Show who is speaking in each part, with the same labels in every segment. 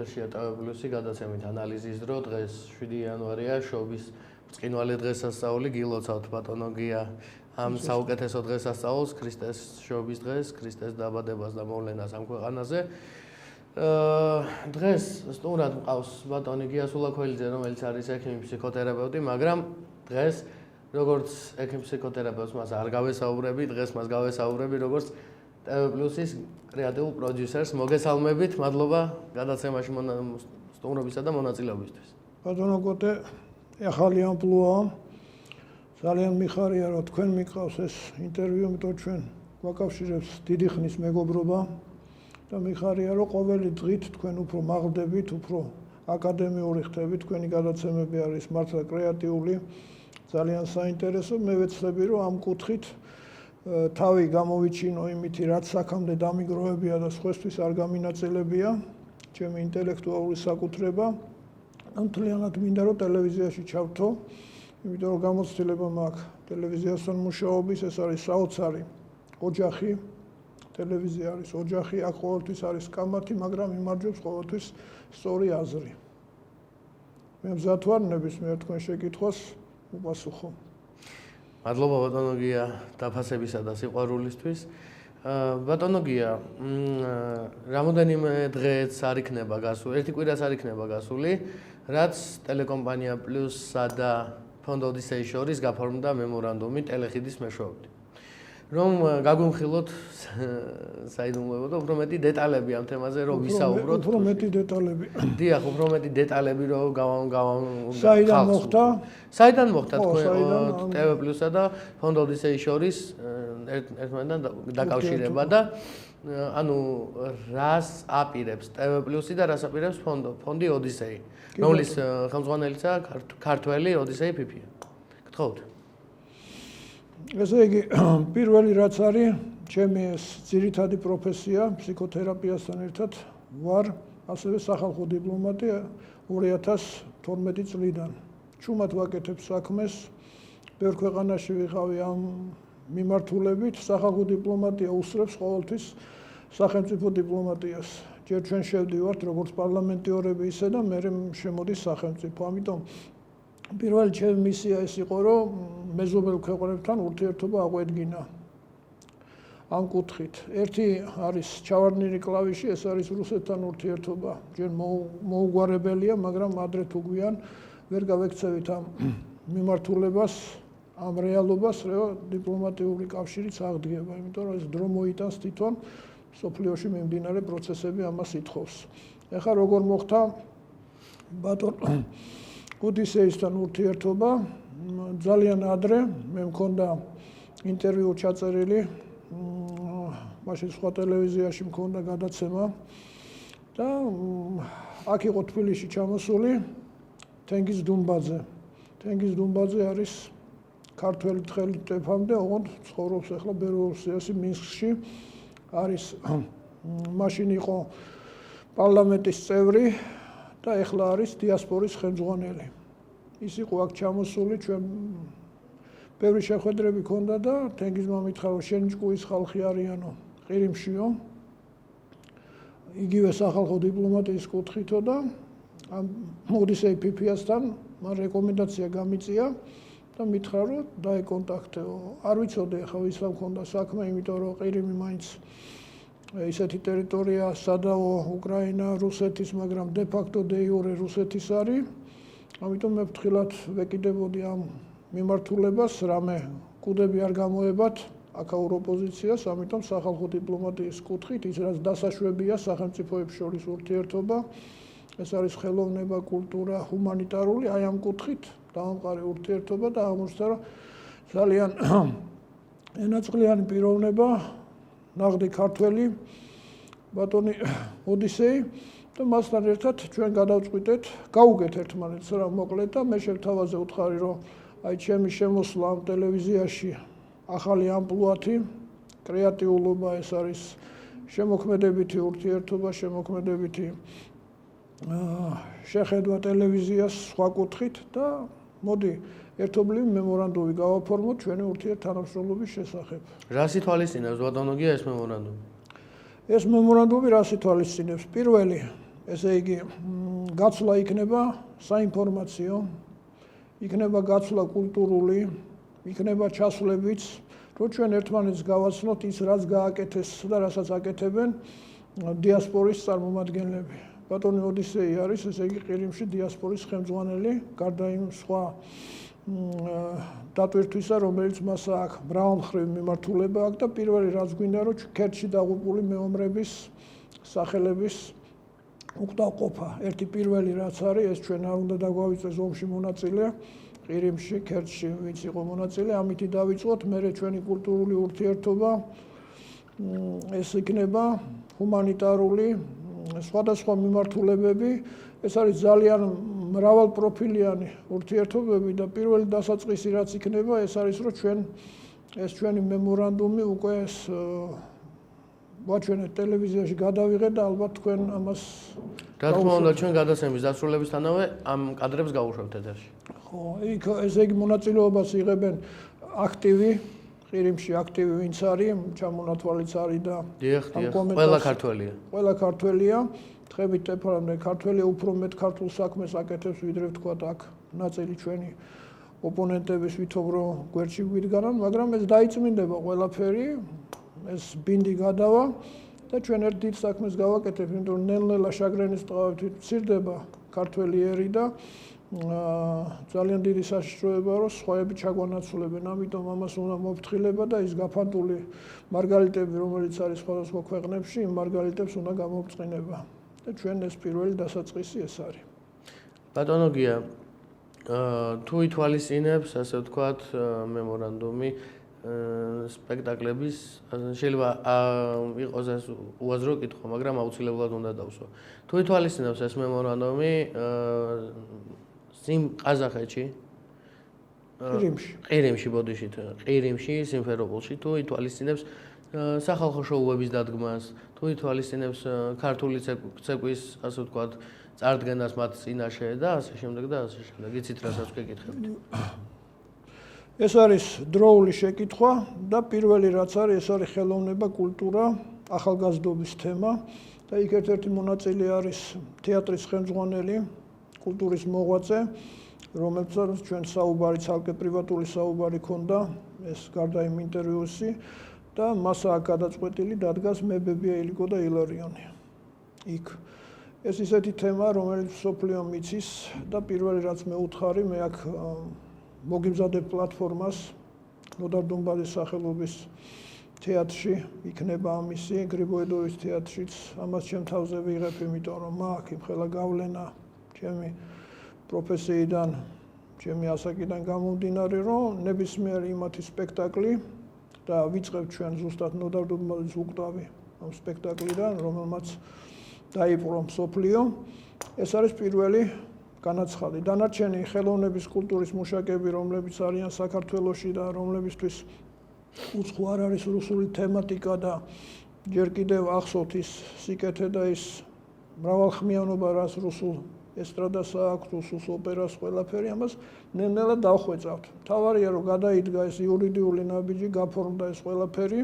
Speaker 1: ეთერშია ტავ+-ი გადაცემით ანალიზის დრო. დღეს 7 იანვარია, შობის ბრწყინვალე დღესასწაული. გილოცავთ ბატონო გია ამ საუკეთესო დღესასწაულს, ქრისტეს შობის დღეს, ქრისტეს დაბადებას და მოვლენას ამ ქვეყანაზე. დღეს სტუმრად მყავს ბატონი გია სულაქველიძე, რომელიც არის ექიმი ფსიქოთერაპევტი, მაგრამ დღეს როგორც ექიმ ფსიქოთერაპევტს მას არ გავესაუბრები, დღეს მას გავესაუბრები როგორც ტავ+-ის კრეატიულ პროდიუსერს. მოგესალმებით, მადლობა გადაცემაში სტუმრობისა და მონაწილეობისთვის.
Speaker 2: ბატონო კოტე, ახალი ამპლუაა. ძალიან მიხარია, რომ თქვენ მიყავს ეს ინტერვიუ, იმიტომ ჩვენ გვაკავშირებს დიდი ხნის მეგობრობა და მიხარია, რომ ყოველი დღით თქვენ უფრო მაღლდებით, უფრო აკადემიური ხდებით, თქვენი გადაცემები არის მართლა კრეატიული, ძალიან საინტერესო. მე ვეცდები, რომ ამ კუთხით თავი გამოვიჩინო იმითი, რაც აქამდე დამიგროვებია და სხვისთვის არ გამინაწილებია, ჩემი ინტელექტუალური საკუთრება. მთლიანად მინდა, რომ ტელევიზიაში ჩავთო, იმიტომ რომ გამოცდილება მაქვს ტელევიზიასთან მუშაობის, ეს არის საოცარი ოჯახი, ტელევიზია არის ოჯახი, აქ ყოველთვის არის კამათი, მაგრამ იმარჯვებს ყოველთვის სწორი აზრი. მე მზად ვარ ნებისმიერ თქვენ შეკითხვას უპასუხო.
Speaker 1: მადლობა ბატონო გია დაფასებისა და სიყვარულისთვის. ბატონო გია, რამოდენიმე დღეც არ იქნება გასული, ერთი კვირას არ იქნება გასული, რაც ტელეკომპანია პლუსსა და ფონდ ოდისეის შორის გაფორმდა მემორანდუმი ტელეხიდის მეშვეობით. რომ გაგვიმხილოთ საიდუმლოებო და უფრო მეტი დეტალები ამ თემაზე, რომ ვისაუბროთ.
Speaker 2: უფრო მეტი დეტალები.
Speaker 1: დიახ, უფრო მეტი დეტალები რომ
Speaker 2: საიდან მოხდა?
Speaker 1: საიდან მოხდა თქვენ ტავ+-სა და ფონდ ოდისეის შორის ერთმანეთთან დაკავშირება და ანუ რას აპირებს ტავ+-ი და რას აპირებს ფონდი ოდისეი, რომლის ხელმძღვანელიცაა ქართველი ოდისეი ფიფია. გთხოვთ.
Speaker 2: ესე იგი, პირველი რაც არის, ჩემი ეს ძირითადი პროფესია, ფსიქოთერაპიასთან ერთად ვარ ასევე სახალხო დიპლომატი 2012 წლიდან. ჩუმად ვაკეთებ საქმეს, ბევრ ქვეყანაში ვიყავი ამ მიმართულებით, სახალხო დიპლომატია უსწრებს ყოველთვის სახელმწიფო დიპლომატიას. ჯერ ჩვენ შევდივართ როგორც პარლამენტიორები ისე და მერე შემოდის სახელმწიფო. ამიტომ პირველი ჩემი მისია ეს იყო, რომ მეზობელ ქვეყნებთან ურთიერთობა აღვედგინა. ამ კუთხით. ერთი არის ჩავარდნილი კლავიში, ეს არის რუსეთთან ურთიერთობა. ჯერ მოუგვარებელია, მაგრამ ადრე თუ გვიან ვერ გავექცევით ამ მიმართულებას, ამ რეალობას, რომ დიპლომატიური კავშირიც აღდგება, იმიტომ რომ ეს დრო მოიტანს თვითონ სოფლიოში მიმდინარე პროცესები ამას ითხოვს. ეხლა როგორ მოხდა ბატონ ოდისეისთან ურთიერთობა, ძალიან ადრე მე მქონდა ინტერვიუ ჩაწერილი, მაშინ სხვა ტელევიზიაში მქონდა გადაცემა და აქ იყო თბილისში ჩამოსული თენგიზ დუმბაძე. თენგიზ დუმბაძე არის ქართველი თხელი ტეფამდე, ოღონდ ცხოვრობს ახლა ბელორუსიაში, მინსკში. არის მაშინ იყო პარლამენტის წევრი და ეხლა არის დიასპორის ხელმძღვანელი. ის იყო აქ ჩამოსული, ჩვენ ბევრი შეხვედრები ჰქონდა და თენგიზმა მითხრა, რომ შენი ჭკუის ხალხი არიანო, ყირიმშიო. იგივე სახალხო დიპლომატიის კუთხითო და ამ ოდისეი ფიფიასთან მან რეკომენდაცია გამიწია და მითხრა, რომ დაეკონტაქტეო. არ ვიცოდი ახლა ვისთან მქონდა საქმე, იმიტომ რომ ყირიმი მაინც ისეთი ტერიტორია, სადაო უკრაინა, რუსეთის, მაგრამ დე ფაქტო დე იურე რუსეთის არის. ამიტომ მე ფრთხილად ვეკიდებოდი ამ მიმართულებას, რამე კუდები არ გამოებათ აქაურ ოპოზიციას, ამიტომ სახალხო დიპლომატიის კუთხით ის რაც დასაშვებია სახელმწიფოებს შორის ურთიერთობა, ეს არის ხელოვნება, კულტურა, ჰუმანიტარული, აი ამ კუთხით დაამყარე ურთიერთობა და აღმოჩნდა, რომ ძალიან ენაწყლიანი პიროვნება, ნაღდი ქართველი ბატონი ოდისეი და მასთან ერთად ჩვენ გადავწყვიტეთ, გავუგეთ ერთმანეთს რა მოკლედ და მე შევთავაზე უთხარი, რომ აი ჩემი შემოსვლა ამ ტელევიზიაში ახალი ამპლუათი, კრეატიულობა, ეს არის შემოქმედებითი ურთიერთობა, შემოქმედებითი შეხედვა ტელევიზიას სხვა კუთხით და მოდი ერთობლივი მემორანდუმი გავაფორმოთ ჩვენი ურთიერთთანამშრომლობის შესახებ.
Speaker 1: რას ითვალისწინებს ბატონო გია ეს მემორანდუმი?
Speaker 2: ეს მემორანდუმი რას ითვალისწინებს? პირველი, ესე იგი, გაცვლა იქნება საინფორმაციო, იქნება გაცვლა კულტურული, იქნება ჩასვლებიც, რომ ჩვენ ერთმანეთს გავაცნოთ ის, რაც გააკეთეს და რასაც აკეთებენ დიასპორის წარმომადგენლები. ბატონი ოდისეი არის, ესე იგი, ყირიმში დიასპორის ხელმძღვანელი, გარდა იმ სხვა დატვირთვისა, რომელიც მას აქვს მრავალმხრივი მიმართულება აქვს და პირველი რაც გვინდა, რომ ქერჩში დაღუპული მეომრების სახელების უკდავყოფა. ერთი პირველი რაც არის, ეს ჩვენ არ უნდა დაგვავიწყდეს ომში მონაწილე, ყირიმში, ქერჩში ვინც იყო მონაწილე, ამითი დავიწყოთ, მერე ჩვენი კულტურული ურთიერთობა, ეს იქნება ჰუმანიტარული, სხვადასხვა მიმართულებები, ეს არის ძალიან მრავალპროფილიანი ურთიერთობები და პირველი დასაწყისი რაც იქნება, ეს არის, რომ ჩვენი მემორანდუმი უკვე ვაჩვენეთ ტელევიზიაში გადავიღეთ და ალბათ თქვენ ამას
Speaker 1: რა თქმა უნდა ჩვენ გადაცემის დასრულებისთანავე ამ კადრებს გავუშვებთ ეთერში.
Speaker 2: ხო, იქ ესე იგი მონაწილეობას იღებენ აქტივი ყირიმში აქტივი ვინც არის, ჩამონათვალიც არის და
Speaker 1: ყველა ქართველია.
Speaker 2: ყველა ქართველია. თხებით ტეფრამდე ქართველია უფრო მეტ ქართულ საქმეს აკეთებს, ვიდრე ვთქვათ აქ ნაწილი ჩვენი ოპონენტების ვითომ რომ გვერდში გვიდგანან, მაგრამ ეს დაიწმინდება ყველაფერი, ეს ბინდი გადავა და ჩვენ ერთ დიდ საქმეს გავაკეთებ, იმიტომ რომ ნელ-ნელა შაგრენის ტყავით მცირდება ქართველი ერი და ძალიან დიდი საშიშროება რომ სხვაები ჩაგვანაცვლებენ, ამიტომ ამას უნდა მოვფრთხილება და ის გაფანტული მარგალიტები, რომელიც არის სხვადასხვა ქვეყნებში, იმ მარგალიტებს უნდა გამოვწყინება. და ჩვენ ეს პირველი დასაწყისი ეს არის.
Speaker 1: ბატონო გია, თუ ითვალისწინებს, ასე ვთქვათ, მემორანდუმი სპექტაკლების, შეიძლება იყოს ეს უაზრო კითხვა, მაგრამ აუცილებლად უნდა დავსვა. თუ ითვალისწინებს ეს მემორანდუმი ყაზახეთში, ყირიმში ბოდიშით, ყირიმში, სიმფეროპოლში, თუ ითვალისწინებს სახალხო შოუების დადგმას, თუ ითვალისწინებს ქართული ცეკვის, ასე ვთქვათ, წარდგენას მათ წინაშე და ასე შემდეგ და ასე შემდეგ. იცით რასაც გეკითხებთ.
Speaker 2: ეს არის დროული შეკითხვა და პირველი რაც არის, ეს არის ხელოვნება, კულტურა, ახალგაზრდობის თემა და იქ ერთ-ერთი მონაწილე არის თეატრის ხელმძღვანელი, კულტურის მოღვაწე, რომელსაც ჩვენ საუბარი, ცალკე პრივატული საუბარი ქონდა, ეს გარდა იმ ინტერვიუსი და მასაა გადაწყვეტილი დადგას მებებია ილიკო და ილარიონი. იქ ეს ისეთი თემა, რომელიც მსოფლიო მიცის და პირველი რაც მე უთხარი, მე აქ მოგიმზადებ პლატფორმას ნოდარ-დუმბაძის სახელობის თეატრში, იქნება ამისი გრიბოედოვის თეატრშიც, ამას ჩემ თავზე ვიღებ, იმიტომ რომ მაქვს იმხელა გავლენა ჩემი პროფესიიდან, ჩემი ასაკიდან გამომდინარე, რომ ნებისმიერი იმათი სპექტაკლი და ვიწყებ ჩვენ ზუსტად ნოდარ-დუმბაძის უკვდავი ამ სპექტაკლიდან, რომელმაც დაიპყრო მსოფლიო, ეს არის პირველი განაცხადი. დანარჩენი ხელოვნების კულტურის მუშაკები, რომლებიც არიან საქართველოში და რომლებისთვის უცხო არ არის რუსული თემატიკა და ჯერ კიდევ ახსოვთ ის სიკეთე და ის მრავალხმიანობა, რაც რუსულ ესტრადას აქვს, რუსულ ოპერას, ყველაფერი ამას ნელ-ნელა დავხვეწავთ. თავარია რომ გადაიდგა ეს იურიდიული ნაბიჯი, გაფორმდა ეს ყველაფერი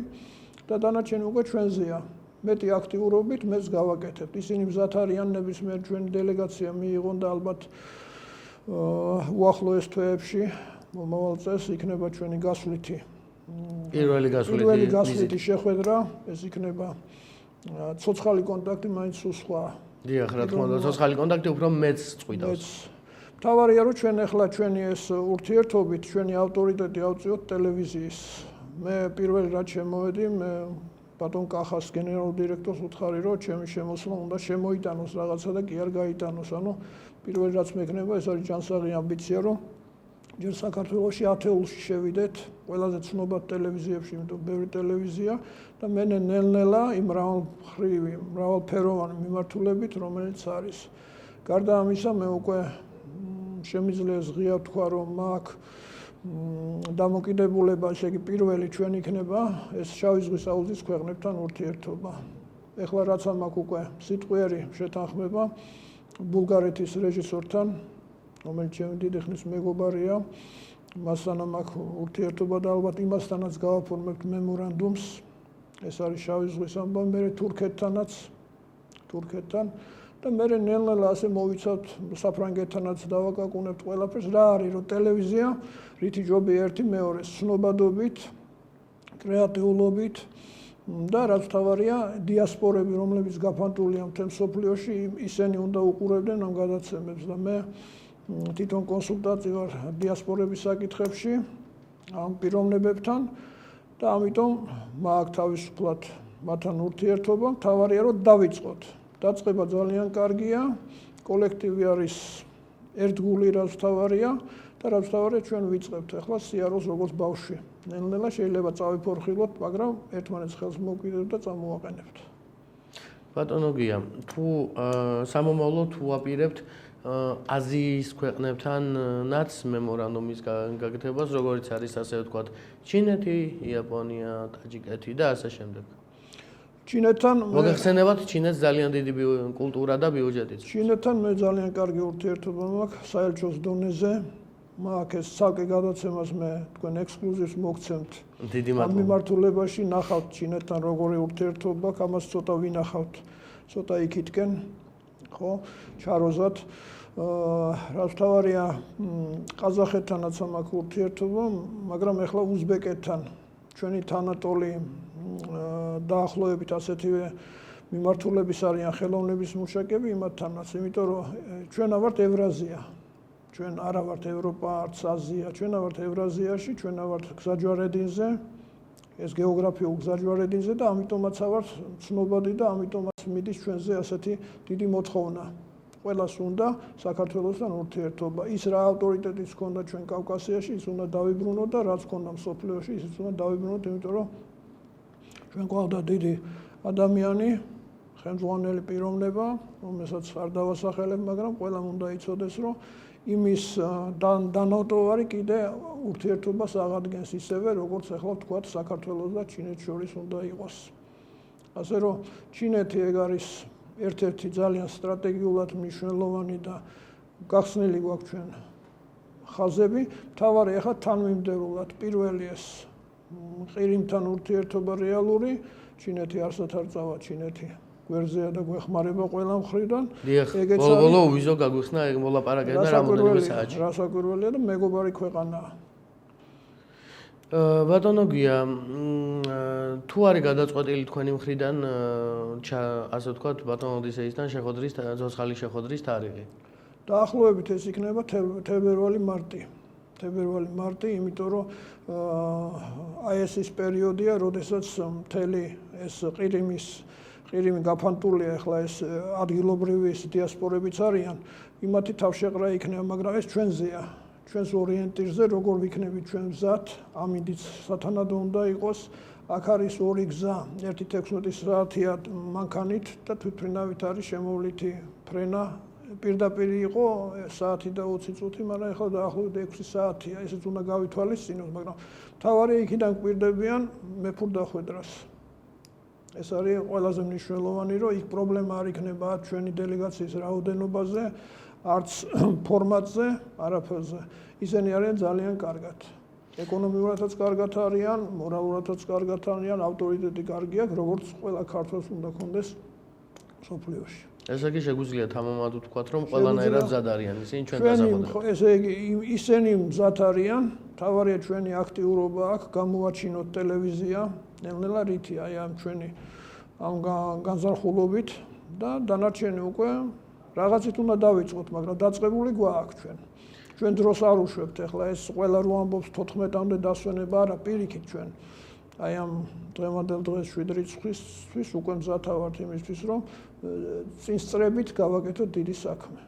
Speaker 2: და დანარჩენი უკვე ჩვენზეა. მეტი აქტიურობით მეც გავაკეთებთ. ისინი მზად არიან ნებისმიერ ჩვენი დელეგაცია მიიღონ და ალბათ უახლოეს თვეებში მომავალ წელს იქნება ჩვენი გასვლითი
Speaker 1: პირველი
Speaker 2: გასვლითი შეხვედრა, ეს იქნება ცოცხალი კონტაქტი, მაინც სხვა.
Speaker 1: დიახ, რა თქმა უნდა, ცოცხალი კონტაქტი უფრო მეც წყვიტავს.
Speaker 2: თავარია რომ ჩვენ ახლა ჩვენი ეს ურთიერთობით, ჩვენი ავტორიტეტი ავწიოთ ტელევიზიის. მე პირველი რაც შემოვედი, მე ბატონ კახას გენერალურ დირექტორს უთხარი, რომ ჩემი შემოსვლა უნდა შემოიტანოს რაღაცა და კი არ გაიტანოს. ანუ პირველი რაც მექნება, ეს არის ჯანსაღი ამბიცია, რომ ჯერ საქართველოში ათეულში შევიდეთ, ყველაზე ცნობად ტელევიზიებში, იმიტომ ბევრი ტელევიზია და მე ნელ-ნელა იმ მრავალმხრივი, მრავალფეროვანი მიმართულებით, რომელიც არის. გარდა ამისა, მე უკვე შემიძლია ღია ვთქვა, რომ მაქვს დამოკიდებულება, ესე იგი პირველი ჩვენ იქნება ეს შავი ზღვის აუზის ქვეყნებთან ურთიერთობა. ეხლა რაც მაქვს უკვე სიტყვიერი შეთანხმება ბულგარეთის რეჟისორთან, რომელიც ჩემი დიდი ხნის მეგობარია, მასთან მაქვს ურთიერთობა და ალბათ იმასთანაც გავაფორმებთ მემორანდუმს. ეს არის შავი ზღვის ამბავი, მე თურქეთთან და მე ნელ-ნელა ასე მოვიცავთ საფრანგეთთანაც დავაკაკუნებთ ყველაფერს რა არის რომ ტელევიზია რითი ჯობი ერთი მეორეს ცნობადობით კრეატიულობით და რაც თავარია დიასპორები რომლებიც გაფანტულია მთელ მსოფლიოში ისინი უნდა უყურებდნენ ამ გადაცემებს და მე თვითონ კონსულტანტი ვარ დიასპორების საკითხებში ამ პიროვნებებთან და ამიტომ მაქვს თავისუფლად მათთან ურთიერთობა თავარია რომ დავიწყოთ დაწყება ძალიან კარგია კოლექტივი არის ერთგული რაც თავარია და რაც თავარია ჩვენ ვიწყებთ ახლა სიაროს როგორც ბავშვი ნელ-ნელა შეიძლება წავიფორხილოთ მაგრამ ერთმანეთს ხელს მოვკიდებთ და წამოვაყენებთ
Speaker 1: ბატონო გია თუ სამომავლოდ თუ აპირებთ აზიის ქვეყნებთანაც მემორანდუმის გაკეთებას როგორც არის ასე ვთქვათ ჩინეთი იაპონია ტაჯიკეთი და ასე შემდეგ
Speaker 2: ჩინეთთან
Speaker 1: მოგეხსენებათ ჩინეთს ძალიან დიდი კულტურა და ბიუჯეტიც
Speaker 2: ჩინეთთან მე ძალიან კარგი ურთიერთობა მაქვს საელჩოს დონეზე მაქვს ეს ცალკე გადაცემას მე თქვენ ექსკლუზივს მოგცემთ
Speaker 1: დიდი მადლობა
Speaker 2: ამ მიმართულებაში ნახავთ ჩინეთთან როგორი ურთიერთობა აქვს ამას ცოტა ვინახავთ ცოტა იქითკენ ხო ჩაროზად რაც თავარია ყაზახეთთანაც მაქვს ურთიერთობა მაგრამ ახლა უზბეკეთთან ჩვენი თანატოლი დაახლოებით ასეთივე მიმართულების არიან ხელოვნების მუშაკები იმათთანაც იმიტომ რომ ჩვენ ვართ ევრაზია ჩვენ არა ვართ ევროპა არც აზია ჩვენ ვართ ევრაზიაში ჩვენ ვართ გზაჯვარედინზე ეს გეოგრაფიულ გზაჯვარედინზე და ამიტომაც ვართ ცნობადი და ამიტომაც მიდის ჩვენზე ასეთი დიდი მოთხოვნა ყველას უნდა საქართველოსთან ურთიერთობა ის რა ავტორიტეტიც ჰქონდა ჩვენ კავკასიაში ის უნდა დავიბრუნოთ და რაც ჰქონდა მსოფლიოში ისიც უნდა დავიბრუნოთ იმიტომ რომ ჩვენ გვაქვს დიდი ადამიანი ხელმძღვანელი პიროვნება რომელსაც არ დავასახელებ მაგრამ ყველამ უნდა იცოდეს რომ იმის დანავტოვარი კიდე ურთიერთობას აღადგენს ისევე როგორც ახლა ვთქვათ საქართველოს და ჩინეთს შორის უნდა იყოს ასე რომ ჩინეთი ეგ არის ერთ-ერთი ძალიან სტრატეგიულად მნიშვნელოვანი და გახსნილი გვაქვს ჩვენ ხაზები თავარი ახლა თანმიმდევრულად პირველი ეს ყირიმთან ურთიერთობა რეალური ჩინეთი არსად არ წავა ჩინეთი გვერდზეა და გვეხმარება ყველა მხრიდან
Speaker 1: ეგეც არის ბოლო ვიზო გაგვიხსნა ეგ მოლაპარაკებდა რამოდენიმე საათში
Speaker 2: რასაკვირველია და მეგობარი ქვეყანაა
Speaker 1: ბატონო გია თუ არის გადაწყვეტილი თქვენი მხრიდან ასე ვთქვათ ბატონო ოდისეისთან შეხვედრის ცოცხალი შეხვედრის თარიღი
Speaker 2: დაახლოებით ეს იქნება თებერვალი-მარტი იმიტომ რომ აი ეს ის პერიოდია როდესაც მთელი ეს ყირიმი გაფანტულია ახლა ეს ადგილობრივი დიასპორებიც არიან იმათი თავშეყრა იქნება მაგრამ ეს ჩვენზეა ჩვენს ორიენტირზე როგორ ვიქნებით ჩვენ მზად ამინდიც სათანადო უნდა იყოს აქ არის ორი გზა ერთი 16 საათია მანქანით და თვითმფრინავით არის შემოვლითი ფრენა პირდაპირ იყო საათი და 20 წუთი მაგრამ ახლა დაახლოებით 6 საათია ესეც უნდა გავითვალისწინოთ მაგრამ თავარი იქიდან გვირდებიან მეფურდახვედრას ეს არის ყველაზე მნიშვნელოვანი რომ იქ პრობლემა არ იქნება ჩვენი დელეგაციის რაოდენობაზე არც ფორმატზე არაფერზე ისინი არიან ძალიან კარგად ეკონომიურადაც კარგად არიან მორალურადაც კარგად არიან ავტორიტეტი კარგი აქვს როგორც ყველა ქართველს უნდა ქონდეს სოფლიოში
Speaker 1: ესე იგი შეგვიძლია თამამად ვთქვათ რომ ყველანაირად მზად არიან ისინი ჩვენ გასაყოდებად
Speaker 2: ესე იგი ისინი მზად არიან თავარია ჩვენი აქტიურობა აქვს გამოვაჩინოთ ტელევიზია ნელ-ნელა რითი აი ამ ჩვენი ამ განზრახულობით და დანარჩენი უკვე რაღაცით უნდა დავიწყოთ მაგრამ დაწყებული გვაქვს ჩვენ დროს არ უშვებთ ახლა ეს ყველა რო ამბობს 14-მდე დასვენება არა პირიქით ჩვენ აი ამ დღევანდელ დღეს 7 რიცხვის უკვე მზად ვართ იმისთვის რომ წინსწრებით გავაკეთოთ დიდი საქმე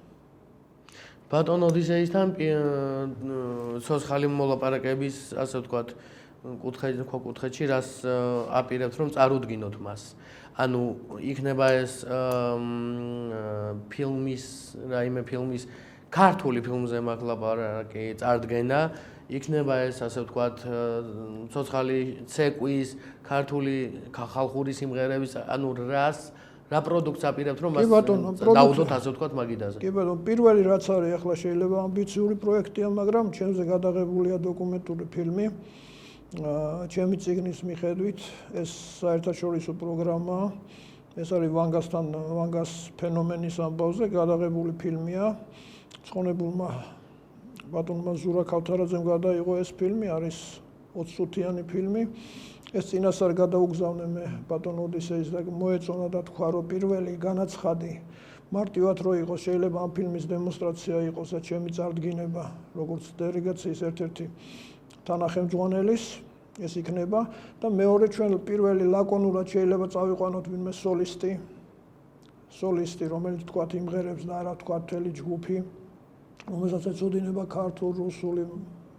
Speaker 1: ბატონ ოდისეისთან ცოცხალი მოლაპარაკების ასე ვთქვათ კუთხეში რას აპირებთ რომ წარუდგინოთ მას ანუ იქნება ეს ფილმის ქართული ფილმზე მაქვს ლაპარაკი წარდგენა იქნება ეს ასე ვთქვათ ცოცხალი ცეკვის ქართული ხალხური სიმღერების ანუ რა პროდუქტს აპირებთ რომ მას დაუდოთ ასე ვთქვათ მაგიდაზე
Speaker 2: კი ბატონო პირველი რაც არის ახლა შეიძლება ამბიციური პროექტია მაგრამ ჩემზე გადაღებულია დოკუმენტური ფილმი ჩემი წიგნის მიხედვით ეს საერთაშორისო პროგრამაა ეს არის ვანგას ფენომენის ამბავზე გადაღებული ფილმია. ცხონებულმა ბატონმა ზურა ქავთარაძემ გადაიღო ეს ფილმი, არის 20 წუთიანი ფილმი. ეს წინასწარ გადაუგზავნე მე ბატონ ოდისეის და მოეწონა და თქვა, რომ პირველი განაცხადი მარტივად რო იყოს, შეიძლება ამ ფილმის დემონსტრაცია იყოს და ჩემი წარდგინება, როგორც დელეგაციის ერთ-ერთი თანახმჯღვანელის ეს იქნება და მეორე ჩვენ პირველი ლაკონურად შეიძლება წავიყვანოთ ვინმე სოლისტი, რომელიც თქვა იმღერებს და არა თქვა მთელი ჯგუფი, რომელსაც ეწოდინება ქართულ, რუსული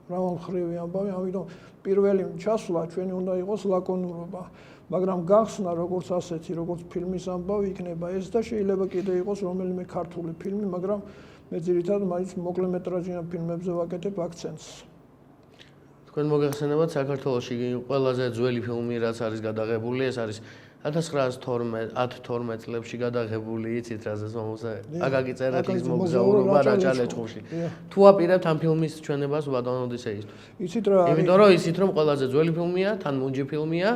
Speaker 2: მრავალმხრივი ამბავი, ამიტომ პირველი ჩასვლა ჩვენი უნდა იყოს ლაკონურობა. მაგრამ გახსნა როგორც ასეთი, როგორც ფილმის ამბავი იქნება ეს და შეიძლება კიდე იყოს რომელიმე ქართული ფილმი, მაგრამ მე ძირითადად მაინც მოკლემეტრაჟიან ფილმებზე ვაკეთებ აქცენტს.
Speaker 1: თქვენ მოგეხსენებათ საქართველოში ყველაზე ძველი ფილმი რაც არის გადაღებული, ეს არის 1912 წლებში გადაღებული, იცით რაზეც მომსა აკაკი წერეთლის მოგზაურობა რაჭა-ლეჩხუმში. თუ აპირებთ ამ ფილმის ჩვენებას ბატონ ოდისეისთვის.
Speaker 2: იცით რა არის?
Speaker 1: იმიტომ რომ იცით რომ ყველაზე ძველი ფილმია, თან მუნჯი ფილმია,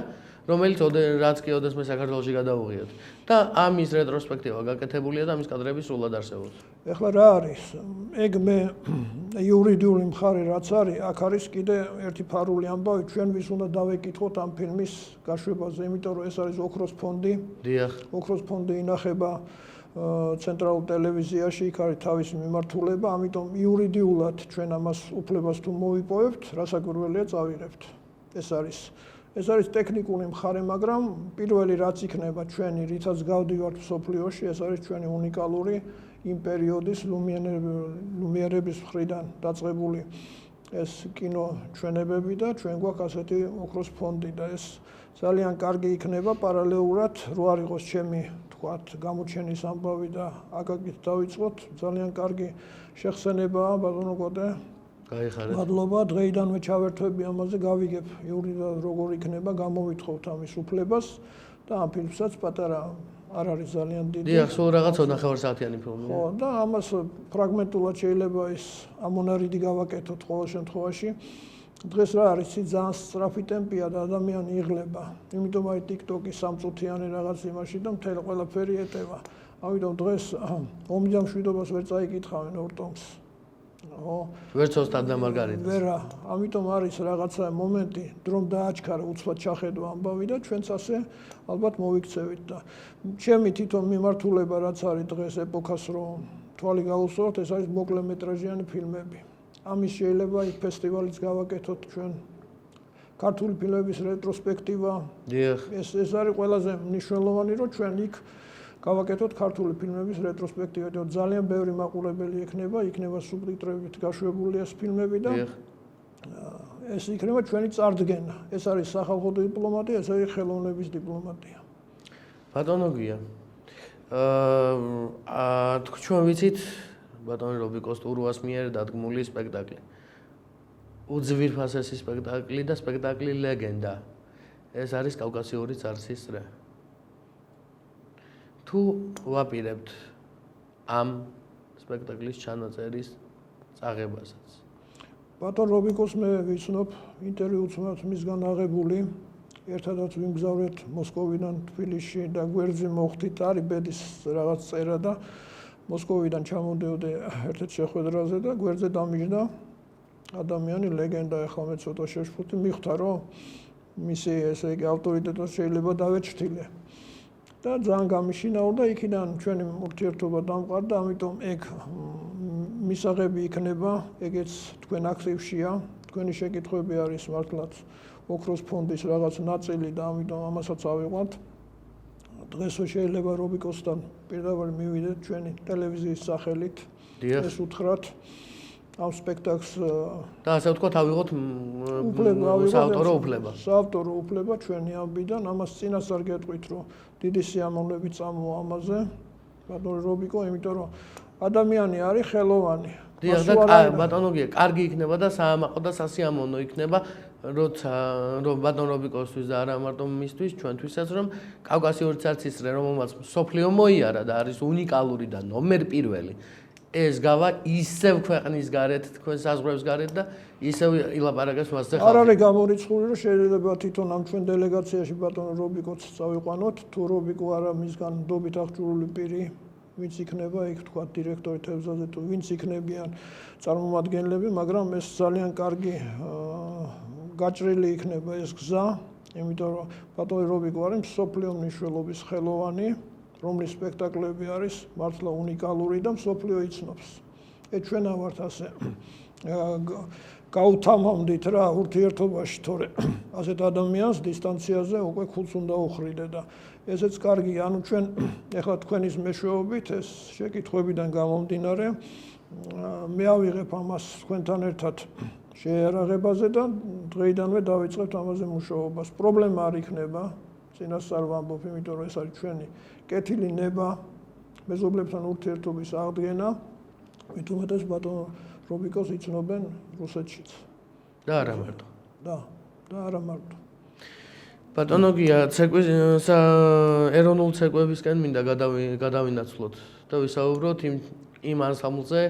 Speaker 1: რომელიც რაც კი ოდესმე საქართველოში გადაუღიათ და ამის რეტროსპექტივა გაკეთებულია და ამის კადრები სრულად არსებობს.
Speaker 2: ეხლა რა არის? ეგ მე იურიდიული მხარე რაც არის, აქ არის კიდე ერთი ფარული ამბავი, ჩვენ ვის უნდა დავეკითხოთ ამ ფილმის გაშვებაზე, იმიტომ რომ ეს არის ოქროს ფონდი.
Speaker 1: დიახ.
Speaker 2: ოქროს ფონდი ინახება ცენტრალურ ტელევიზიაში, იქ არის თავისი მიმართულება, ამიტომ იურიდიულად ჩვენ ამას უფლებას თუ მოვიპოვებთ, რასაკვირველია წავიღებთ. ეს არის ტექნიკური მხარე, მაგრამ პირველი რაც იქნება ჩვენი, რითაც გავდივართ მსოფლიოში, ეს არის ჩვენი უნიკალური იმ პერიოდის ლუმიერების მხრიდან დაწყებული ეს კინო ჩვენებები და ჩვენ გვაქვს ასეთი ოქროს ფონდი და ეს ძალიან კარგი იქნება პარალელურად რო არ იყოს ჩემი თქვათ გამოჩენის ამბავი და აკაკით დავიწყოთ, ძალიან კარგი შეხსენებაა ბატონო კოტე.
Speaker 1: გაიხარეთ.
Speaker 2: მადლობა, დღეიდანვე ჩავერთვები ამაზე, გავიგებ იურიდიულად როგორ იქნება, გამოვითხოვთ ამის უფლებას და ამ ფილმსაც პატარა არ არის ძალიან დიდი.
Speaker 1: დიახ, სულ რაღაც 9 საათიანი ფილმია.
Speaker 2: ხო, და ამას ფრაგმენტულად შეიძლება ის ამონარიდი გავაკეთოთ ყოველ შემთხვევაში. დღეს რა არის, ძალიან სწრაფი ტემპია და ადამიანი იღლება. იმიტომ აი TikTok-ი 3 წუთიანი რაღაც იმაში და მთელი ყველაფერი ეტევა. ამიტომ დღეს ომიდან მშვიდობას ვერ წაიკითხავენ ორტონგს.
Speaker 1: ვერც ოსტად და მარგარიტას.
Speaker 2: ვერა, ამიტომ არის რაღაცა მომენტი, დრომ დააჩქარა, უცბად ჩახედვა ამბავი და ჩვენც ასე ალბათ მოვიქცევით და ჩემი თვითონ მიმართულება რაც არის დღეს ეპოქას რომ თვალი გავუსწოროთ, ეს არის მოკლემეტრაჟიანი ფილმები. ამის შეიძლება იქ ფესტივალიც გავაკეთოთ ჩვენ. ქართული ფილმების რეტროსპექტივა.
Speaker 1: დიახ.
Speaker 2: ეს არის ყველაზე მნიშვნელოვანი, რომ ჩვენ იქ გავაკეთოთ ქართული ფილმების რეტროსპექტივა, და ძალიან ბევრი მაყურებელი იქნება სუბტიტრებით გაშვებული ეს ფილმები და ეს იქნება ჩვენი წარდგენა. ეს არის სახალხო დიპლომატია, ეს არის ხელოვნების დიპლომატია.
Speaker 1: ბატონო გია. ჩვენ ვიცით ბატონი რობიკოს ტურუას მიერ დადგმული სპექტაკლი. უძვირფასესი სპექტაკლი და სპექტაკლი ლეგენდა. ეს არის კავკასიური წარსის წრე. თუ ვაპირებთ ამ სპექტაკლის ჩანაწერის წაღებასაც.
Speaker 2: ბატონ რობიკოს მე ვიცნობ, ინტერვიუც მისგან აღებული, ერთადაც ვიმგზავრეთ მოსკოვიდან თბილისში და გვერდზე მოხდით არის ბედის რაღაც წერა და მოსკოვიდან ჩამოდიოდი ერთ-ერთ შეხვედრაზე და გვერდზე დამიჯდა ადამიანი ლეგენდა, ახლა მე ცოტა შეშფოთი მიხვდა რომ მისი ესე იგი ავტორიტეტს შეიძლება დავეჩრთილე. და ძალიან გამიშინაო და იქიდან ჩვენი ურთიერთობა დამყარდა, ამიტომ ეგ მისაღები იქნება, ეგეც თქვენ აქტივშია, თქვენი შეკითხვები არის მართლაც ოქროს ფონდის რაღაც ნაწილი და ამიტომ ამასაც ავიყვანთ. დღესვე შეიძლება რობიკოსთან პირდაპირ მივიდეთ ჩვენი ტელევიზიის სახელით. ეს უთხრათ ამ სპექტაკლს
Speaker 1: და ასე ვთქვათ ავიღოთ საავტორო უფლება.
Speaker 2: საავტორო უფლება ჩვენი ამბიდან, ამას წინასწარ გეტყვით, რომ დიდი სიამოვნებით წამოვა ამაზე ბატონო რობიკო, იმიტომ რომ ადამიანი არის ხელოვანი.
Speaker 1: დიახ და ბატონო გია, კარგი იქნება და საამაყო და სასიამოვნო იქნება, როცა რომ ბატონ რობიკოსთვის და არა მარტო მისთვის, ჩვენთვისაც რომ კავკასიური წარსის წრე, რომელმაც მსოფლიო მოიარა და არის უნიკალური და ნომერ პირველი. ეს გავა ისევ ქვეყნის გარეთ, თქვენ საზღვრებს გარეთ და ისევ ილაპარაკებს მასზე
Speaker 2: არ არის გამორიცხული, რომ შეიძლება თვითონ ამ ჩვენ დელეგაციაში ბატონო რობიკოც წავიყვანოთ, თუ რობიკო არა მისგან ნდობით აღჭურვილი პირი, ვინც იქნება იქ თქვა დირექტორი თევზაზე თუ ვინც იქნებიან წარმომადგენლები, მაგრამ ეს ძალიან კარგი გაჭრილი იქნება ეს გზა, იმიტომ რომ ბატონი რობიკო არის მსოფლიო მნიშვნელობის ხელოვანი, რომლის სპექტაკლები არის მართლა უნიკალური და მსოფლიო იცნობს. ჩვენა ვართ ასე გაუთამამდით რა ურთიერთობაში, თორე ასეთ ადამიანს დისტანციაზე უკვე ქულს უნდა უხრიდე და ესეც კარგია, ანუ ჩვენ ეხლა თქვენის მეშვეობით ეს შეკითხვებიდან გამომდინარე მე ავიღებ ამას თქვენთან ერთად შეერაღებაზე და დღეიდანვე დავიწყებთ ამაზე მუშაობას. პრობლემა არ იქნება, წინასწარ ვამბობ, იმიტომ რომ ეს არის ჩვენი კეთილი ნება, მეზობლებთან ურთიერთობის აღდგენა, მით უმეტეს ბატონო რობიკოს იცნობენ რუსეთშიც.
Speaker 1: და არა მარტო.
Speaker 2: და არა მარტო.
Speaker 1: ბატონო გია, ეროვნულ ცეკვებისკენ მინდა გადავინაცვლოთ და ვისაუბროთ იმ ანსამბლზე,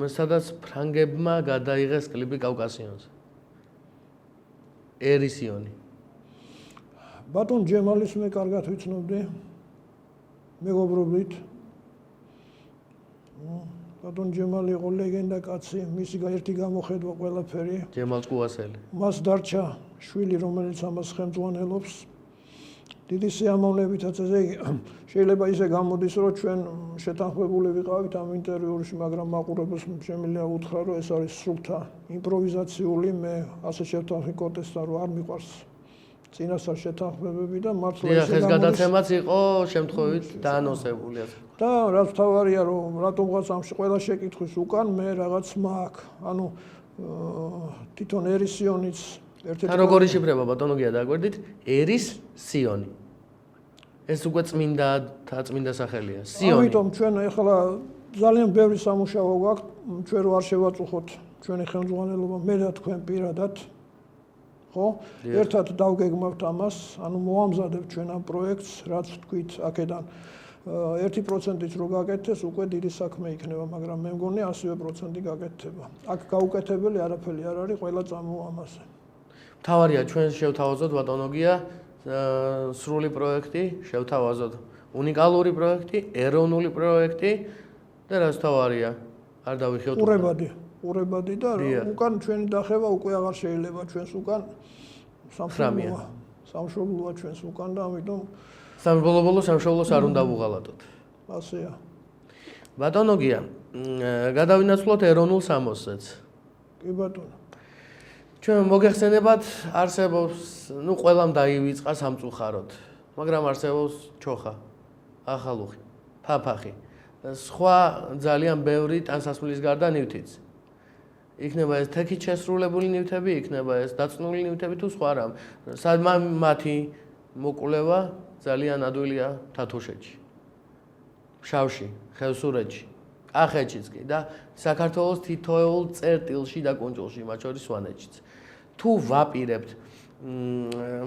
Speaker 1: სადაც ფრანგებმა გადაიღეს კლიპი კავკასიონზე. ერისიონი.
Speaker 2: ბატონ ჯემალის მე კარგად ვიცნობდი მეგობრობით. ბატონ ჯემალი იყო ლეგენდა კაცი, მისი ერთი გამოხედვა ყველაფერი.
Speaker 1: ჯემალ ჭკუასელი.
Speaker 2: მას დარჩა შვილი, რომელიც ამას ხელმძღვანელობს. დიდი სიამოვნებითაც ესე იგი შეიძლება ისე გამოდის, რომ ჩვენ შეთანხმებული ვიყავით ამ ინტერვიუში, მაგრამ მაყურებელს შემიძლია უთხრა, რომ ეს არის სრულთა იმპროვიზაციული, მე ასე შევთანხმდი კოტესთან, რომ არ მიყვარს წინასწარ შეთანხმებები და მართლა
Speaker 1: ეს გადაცემაც იყო შემთხვევით დაანონსებული ასე.
Speaker 2: და რაც თავარია, რომ რატომღაც ამ ყველა შეკითხვის უკან მე რაღაც მაქვს. ანუ თვითონ ერისიონიც
Speaker 1: და როგორი შიფრება ბატონო გია დაგვერდით ერისიონი. ეს უკვე წმინდა სახელია. სიონი.
Speaker 2: ამიტომ ჩვენ ახლა ძალიან ბევრი სამუშაო გვაქვს, ჩვენ რო არ შევაწუხოთ ჩვენი ხელმძღვანელობა, მე და თქვენ პირადად. ხო? ერთად დავგეგმავთ ამას, ანუ მოამზადებთ ჩვენ ამ პროექტს, რაც ვთქვით, აქედან 1%-ით რო გაკეთდეს, უკვე დიდი საქმე იქნება, მაგრამ მე მგონი 100% გაკეთდება. აქ გაუკეთებელი არაფერი არ არის, ყველა წამოვა ამაზე.
Speaker 1: თავარია ჩვენ შევთავაზოთ ბატონო გია სრული პროექტი, შევთავაზოთ უნიკალური პროექტი, ეროვნული პროექტი და რაც თავარია, არ დავიხიოთ
Speaker 2: ყურებადი და უკან ჩვენი დახევა უკვე აღარ შეიძლება ჩვენს უკან სამშობლოა ჩვენს უკან და ამიტომ
Speaker 1: სამშობლოს არ უნდა ვუღალატოთ.
Speaker 2: ასეა.
Speaker 1: ბატონო გია, გადავინაცვლოთ ეროვნულ სამოსზეც.
Speaker 2: კი ბატონო.
Speaker 1: ჩვენ მოგეხსენებათ არსებობს, ყველამ დაივიწყა სამწუხაროდ, მაგრამ არსებობს ჩოხა, ახალუხი, ფაფახი, სხვა ძალიან ბევრი ტანსასმლის გარდა ნივთიც. იქნება ეს თექით შესრულებული ნივთები, იქნება ეს დაწნული ნივთები თუ სხვა რამ. მათი მოკვლევა ძალიან ადვილია თათუშეთში, ფშავში, ხევსურეთში, კახეთშიც კი და საქართველოს თითოეულ წერტილში და კუნძულში, მათ შორის სვანეთშიც. თუ ვაპირებთ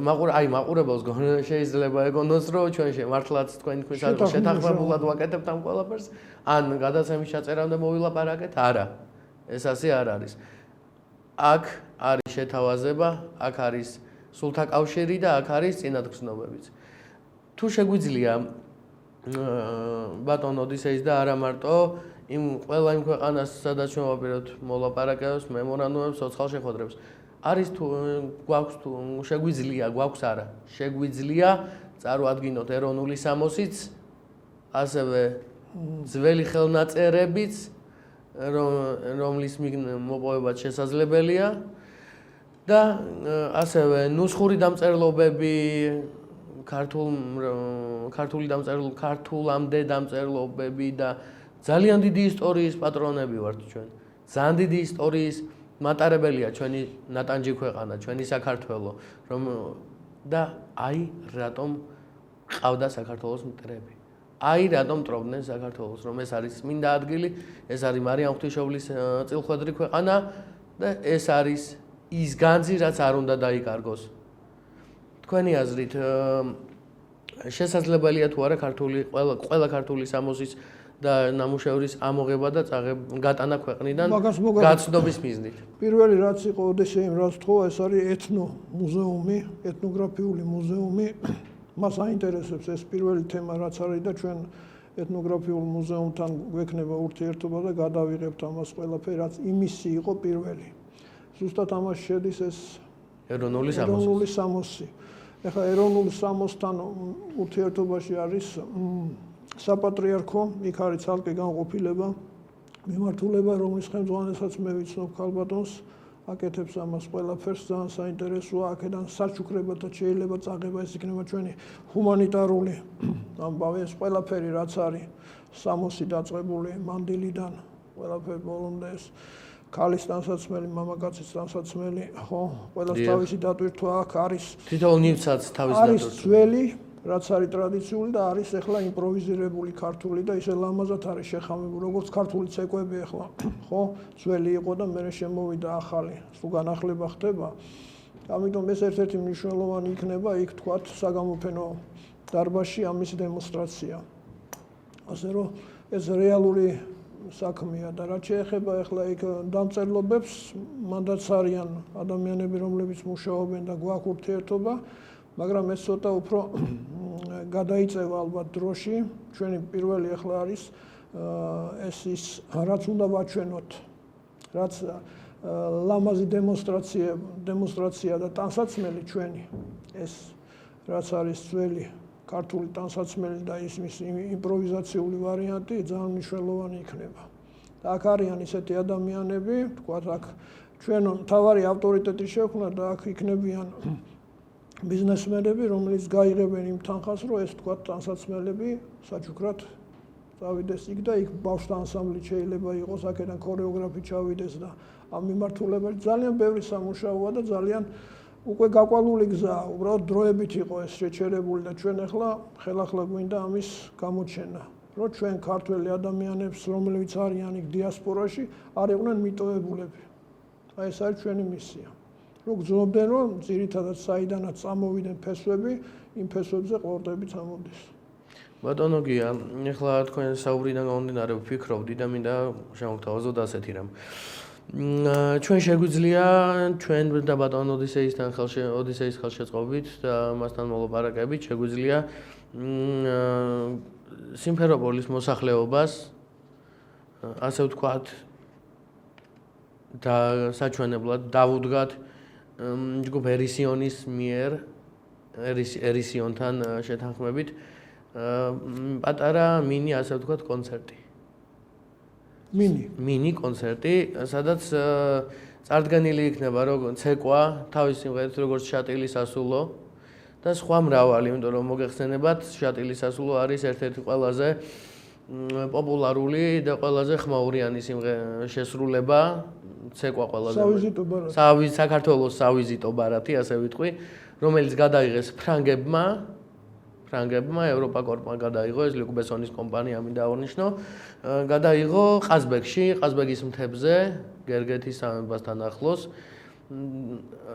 Speaker 1: მაყურებელს შეიძლება ეგონოს, რომ ჩვენ მართლაც თქვენთვის შეთანხმებულად ვაკეთებთ ამ ყველაფერს, ან გადაცემის ჩაწერამდე მოვილაპარაკეთ? არა. ეს ასე არ არის. აქ არის შეთავაზება, აქ არის სულთა კავშირი და აქ არის წინათგრძნობებიც. თუ შეგვიძლია ბატონ ოდისეის და არა მარტო ყველა იმ ქვეყანას, სადაც ჩვენ ვაპირებთ მოლაპარაკებებს, მემორანდუმებს, სოციალურ შეხვედრებს, არის თუ გვაქვს არა, შეგვიძლია წარუადგინოთ ეროვნული სამოსიც, ასევე ძველი ხელნაწერებიც, რომლის მოპოვებაც შესაძლებელია და ასევე ნუსხური დამწერლობები, ქართულამდე დამწერლობები და ძალიან დიდი ისტორიის პატრონები ვართ ჩვენ. ძალიან დიდი ისტორიის მატარებელია ჩვენი ნატანჯი ქვეყანა, ჩვენი საქართველო, და რატომ ყავდა საქართველოს მტრები. რატომ ტრობდნენ საქართველოს, რომ ეს არის წმინდა ადგილი, ეს არის მარიამ ღვთისმშობლის წილხვედრი ქვეყანა და ეს არის ის განძი, რაც არ უნდა დაიკარგოს. თქვენი აზრით შესაძლებელია თუ არა ყველა ქართული სამოსის და ნამუშევრის ამოღება და გატანა ქვეყნიდან
Speaker 2: მაგას
Speaker 1: გაცნობის მიზნით.
Speaker 2: პირველი რაც იყო ოდესეიმ რაც თქვა, ეს არის ეთნომუზეუმი, ეთნოგრაფიული მუზეუმი. მას აინტერესებს ეს პირველი თემა რაც არის და ჩვენ ეთნოგრაფიულ მუზეუმთან გვექნება ურთიერთობა და გადავიღებთ ამას ყველაფერი, რაც იმისი იყო პირველი. ზუსტად ამას შედის ეს ეროვნული სამოსი. ეხლა ეროვნული სამოსთან ურთიერთობაში არის საპატრიარქო, იქ არის ცალკე განყოფილება, მიმართულება, რომლის ხელმძღვანელსაც მე ვიცნობ ქალბატონს, აკეთებს ამას ყველაფერს, ძალიან საინტერესოა, აქედან საჩუქრებათაც შეიძლება წაღება, ეს იქნება ჩვენი ჰუმანიტარული ამბავი, ეს ყველაფერი რაც არის სამოსი დაწყებული მანდილიდან, ყველაფერი ბოლომდე ეს ქალის ტანსაცმელი, მამაკაცის ტანსაცმელი, ხო, ყველას თავისი დატვირთვა აქ არის.
Speaker 1: თითოეულ ნივთსაც თავისი დატვირთვა.
Speaker 2: არის ძველი, რაც არის ტრადიციული და არის ახლა იმპროვიზირებული ქართული და ისე ლამაზად არის შეხამებული, როგორც ქართული ცეკვები ახლა, ხო, ძველი იყო და მერე შემოვიდა ახალი, სულ განახლება ხდება. ამიტომ ეს ერთ-ერთი მნიშვნელოვანი იქნება, იქ თქვათ საგამოფენო დარბაზში ამის დემონსტრაცია. ასე რომ ეს რეალური საქმეა და რაც შეეხება ახლა იქ დამწერლობებს, მანდაც არიან ადამიანები, რომლებიც მუშაობენ და გვაქვს ურთიერთობა, მაგრამ ეს ცოტა უფრო გადაიწევა ალბათ დროში. ჩვენი პირველი ახლა არის ეს ის რაც უნდა ვაჩვენოთ, რაც ლამაზი დემონსტრაცია და ტანსაცმელი ჩვენი ეს რაც არის ძველი ქართული ტანსაცმელი და ისმის იმპროვიზაციული ვარიანტი ძალიან მნიშვნელოვანი იქნება. და აქ არიან ისეთი ადამიანები, თქვათ აქ ჩვენ მთავარი ავტორიტეტი შექმნა და აქ იქნებიან ბიზნესმენები, რომლებიც გაიღებენ იმ თანხას, რომ ეს თქვათ ტანსაცმელები საჩუქრად წავიდეს იქ და იქ ბავშვთა ანსამბლი შეიძლება იყოს, აქედან ქორეოგრაფი ჩავიდეს და ამ მიმართულებაში ძალიან ბევრი სამუშაოა და ძალიან უკვე გაყვანული გზაა, უბრალოდ დროებით იყო ეს შეჩერებული და ჩვენ ახლა ხელახლა გვინდა ამის გამოჩენა, რომ ჩვენ ქართველი ადამიანებს, რომლებიც არიან იქ დიასპორაში, არ იყვნენ მიტოვებულები. აი ეს არის ჩვენი მისია. რომ გძნობდნენ, რომ ძირითადად საიდანაც წამოვიდნენ ფესვები, იმ ფესვებზე ყლორტები წამოდის.
Speaker 1: ბატონო გია, ახლა თქვენ საუბრიდან გამომდინარე ვფიქრობდი და მინდა შემოგთავაზოთ ასეთი რამ. ჩვენ შეგვიძლია ჩვენ და ბატონ ოდისეისთან ოდისეის ხელშეწყობით და მასთან მოლაპარაკებით შეგვიძლია სიმფეროპოლის მოსახლეობას ასე ვთქვათ და საჩვენებლად დავუდგათ ჯგუფ ერისიონის მიერ ერისიონთან შეთანხმებით პატარა მინი ასე ვთქვათ კონცერტი. მინი კონცერტი, სადაც წარდგენილი იქნება როგორც ცეკვა, თავის სიმღერით როგორც შატილის ასულო და სხვა მრავალი, იმიტომ რომ მოგეხსენებათ, შატილის ასულო არის ერთ-ერთი ყველაზე პოპულარული და ყველაზე ხმაურიანი შესრულება, ცეკვა ყველაზე. საქართველოს სავიზიტო ბარათი, ასე ვიტყვი, რომელიც გადაიღეს ფრანგებმა, ევროპაკორპმა გადაიღო, ეს ლუკ ბესონის კომპანია მინდა აღნიშნო, გადაიღო ყაზბეგში, ყაზბეგის მთებზე, გერგეთის სამებასთან ახლოს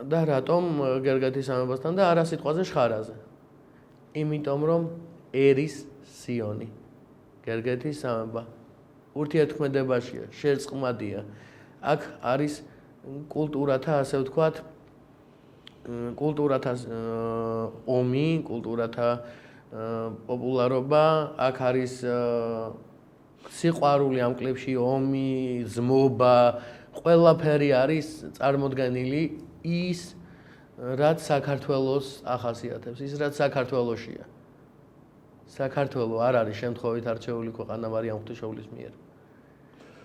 Speaker 1: და რატომ გერგეთის სამებასთან და არა სიტყვაზე შხარაზე. იმიტომ რომ ერის სიონი, გერგეთის სამება ურთიერთქმედებაშია, შერწყმადია. აქ არის კულტურათა, ასე ვთქვათ, კულტურათა ომი, კულტურათა პოპულარობა, აქ არის სიყვარული ამ კლიპში, ომი, ზმობა, ყველაფერი არის წარმოდგენილი ის, რაც საქართველოს ახასიათებს, ის რაც საქართველოშია. საქართველო არ არის შემთხვევით არჩეული ქვეყანა მარიამ ღვთისმშობლის მიერ.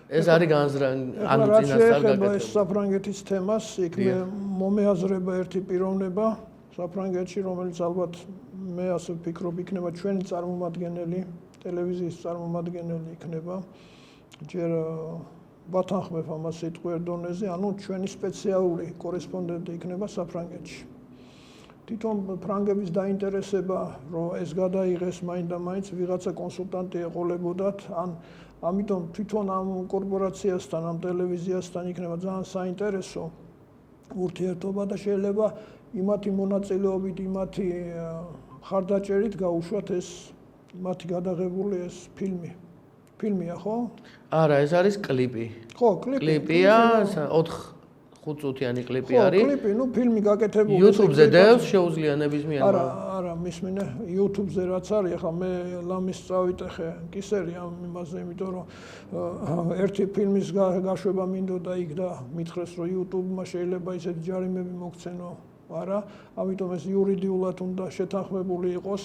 Speaker 1: ეს არის ანუ წინასწარ
Speaker 2: გაკეთებული. ეს საფრანგეთის თემას იქ მომეაზრება ერთი პიროვნება საფრანგეთში, რომელიც ალბათ მე ასე ვფიქრობ, იქნება ჩვენი წარმომადგენელი, ტელევიზიის წარმომადგენელი იქნება. ჯერ ვათანხმებ ამას სიტყვიერ დონეზე, ანუ ჩვენი სპეციალური კორესპონდენტი იქნება საფრანგეთში. თვითონ ფრანგების დაინტერესება, რომ ეს გადაიღეს მაინდა-მაინც ვიღაცა კონსულტანტი ეყოლებოდათ, ამიტომ თვითონ ამ კორპორაციასთან, ამ ტელევიზიასთან იქნება ძალიან საინტერესო ურთიერთობა და შეიძლება იმათი მონაწილეობით, იმათი მხარდაჭერით გაუშვათ ეს მათი გადაღებული ეს ფილმი. ფილმია, ხო?
Speaker 1: არა, ეს არის კლიპი.
Speaker 2: ხო, კლიპი.
Speaker 1: კლიპია, 4-5 წუთიანი კლიპი არის.
Speaker 2: ხო, კლიპი, ფილმი გაკეთებული.
Speaker 1: YouTube-ზე დევს შეუძლია ნებისმიერმა.
Speaker 2: არა, მისმინე, YouTube-ზე რაც არის, ახლა მე ლამის წავიტეხე კისერი ამ იმაზე, იმიტომ რომ ერთი ფილმის გაშვება მინდოდა იქ და მითხრეს, რომ YouTube-მა შეიძლება ისეთი ჯარიმები მოგცენო. არა, ამიტომ ეს იურიდიულად უნდა შეთანხმებული იყოს.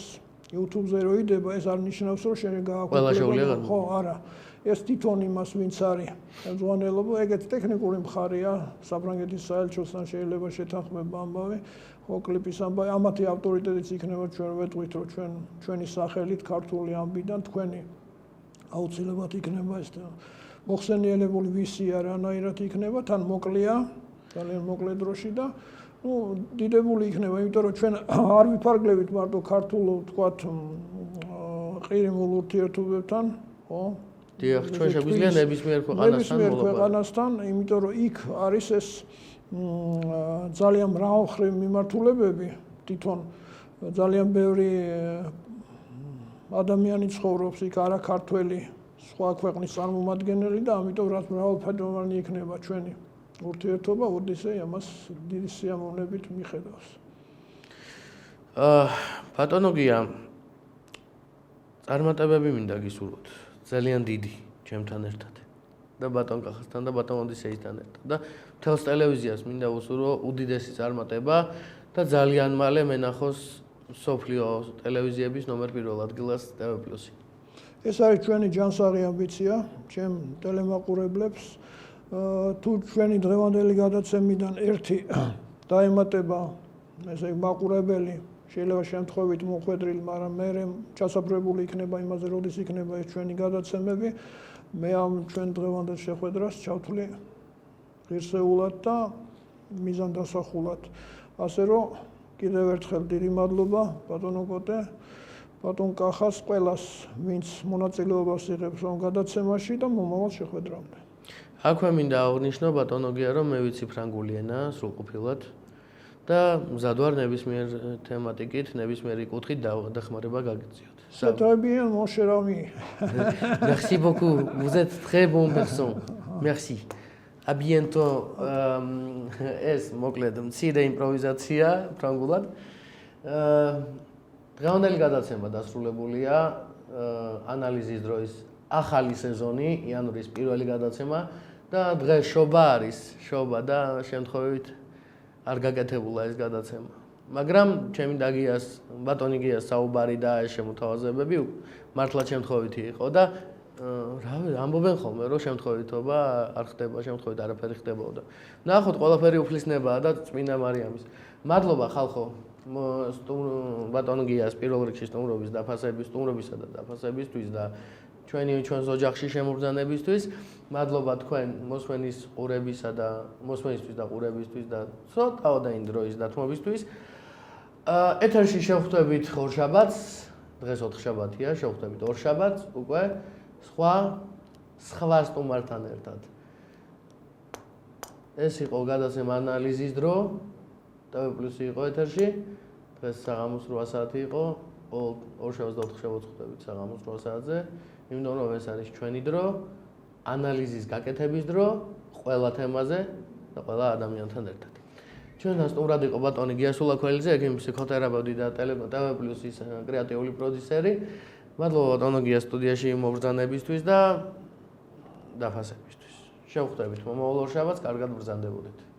Speaker 2: YouTube-ზე რო იდება, ეს არ ნიშნავს, რომ შენ გააკვირდება. ხო, არა. ეს თვითონ იმას ვინც არის მზვანელობა, ეგეც ტექნიკური მხარეა, საფრანგეთის საელჩოსთან შეიძლება შეთანხმება ამბავი, ხო, კლიპის ამბავი, ამათი ავტორიტეტიც იქნება ჩვენ ვეტყვით, რომ ჩვენი სახელით ქართული ამბიდან თქვენი აუცილებლად იქნება ეს მოხსენიებული ვისია, რანაირად იქნება, თან მოკლეა, ძალიან მოკლე დროში და დიდებული იქნება, იმიტომ რომ ჩვენ არ ვიფარგლებით მარტო ქართულ, თქვათ, ყირიმულ ურთიერთობებთან, ხო?
Speaker 1: დიახ, ჩვენ შეგვიძლია ნებისმიერ
Speaker 2: ქვეყანასთან, იმიტომ რომ იქ არის ეს ძალიან მრავალმხრივი მიმართულებები, თვითონ ძალიან ბევრი ადამიანი ცხოვრობს იქ, არა ქართველი, სხვა ქვეყნის წარმომადგენელი და ამიტომ რაც მრავალფეროვანი იქნება ჩვენი ურთიერთობა, ოდესე ამას დიდი სიამოვნებით მიხედავს.
Speaker 1: ბატონო გია, წარმატებები მინდა გისურვოთ. ძალიან დიდი ჩემთან ერთად და ბატონ კახასთან და ბატონ ოდისეისთან ერთად და მთელს ტელევიზიას მინდა უსურვო უდიდესი წარმატება და ძალიან მალე მენახოს სოფლიო ტელევიზიების ნომერ 1 ადგილას TV+.
Speaker 2: ეს არის ჩვენი ჯანსაღი ამბიცია, ჩემ ტელემაყურებლებს. თუ ჩვენი დღევანდელი გადაცემიდან ერთი დაემატება, ესე მაყურებელი შეიძლება შემთხვევით მოხვედრილი, მაგრამ მე ჩასაფრებული იქნება იმაზე, როდის იქნება ეს ჩვენი გადაცემები. მე ამ ჩვენ დღევანდელ შეხვედრას ჩავთვლი ღირსეულად და მიზანდასახულად. ასე რომ კიდევ ერთხელ დიდი მადლობა ბატონო კოტე, ბატონ კახას, ყველას, ვინც მონაწილეობას იღებს ამ გადაცემაში და მომავალ შეხვედრამდე.
Speaker 1: აქვე მინდა აღნიშნო ბატონო გია, რომ მე ვიცი ფრანგული ენა სრულყოფილად. და მზად ვარ ნებისმიერ თემატიკით, ნებისმიერი კუთხით დახმარება გაგიწიოთ.
Speaker 2: C'est très bien, mon cher ami.
Speaker 1: Merci beaucoup. Vous êtes très bon garçon. Merci. À bientôt. ეს მოკლედ მცირე იმპროვიზაცია ფრანგულად. დღევანდელი გადაცემა დასრულებულია. ანალიზის დროის ახალი სეზონი, იანვრის პირველი გადაცემა და დღეს შობა არის, შობა და შემთხვევით არ გაკეთებულა ეს გადაცემა. მაგრამ ჩემი დაგიას, ბატონი გიას საუბარი და ეს შემოთავაზებები მართლა შემთხვევითი იყო და ამბობენ ხოლმე, რომ შემთხვევითობა არ ხდება, შემთხვევით არაფერი ხდებოდა. ნახოთ, ყველაფერი უფლისნებაა და წმინდა მარიამის. მადლობა ხალხო, ბატონ გიას პირველ რიგში სტუმრობის სტუმრობისა და დაფასებისთვის და ჩვენს ოჯახში შემობრძანებისთვის. მადლობა თქვენ მოსვენის ყურებისა და მოსვენისთვის და ყურებისთვის და ცოტაოდენი დროის დათმობისთვის. ეთერში შევხვდებით ორშაბათს, დღეს ოთხშაბათია, შევხვდებით ორშაბათს, უკვე სხვა სტუმართან ერთად. ეს იყო გადაცემა ანალიზის დრო, TV+ იყო ეთერში, დღეს საღამოს 8 საათი იყო, ორშაბათს და ოთხშაბათს ხვდებით საღამოს 8 საათზე. იმიტომ რომ ეს არის ჩვენი დრო, ანალიზის გაკეთების დრო, ყველა თემაზე და ყველა ადამიანთან ერთად. ჩვენთან სტუმრად იყო ბატონი გიასულა ქველიძე, ექიმი ფსიქოთერაპევტი და TV+-ის კრეატიული პროდიუსერი. მადლობა ბატონო გიას სტუდიაში მობრძანებისთვის და დაფასებისთვის. შევხვდებით მომავალ ორშაბათს, კარგად ბრძანდებოდეთ.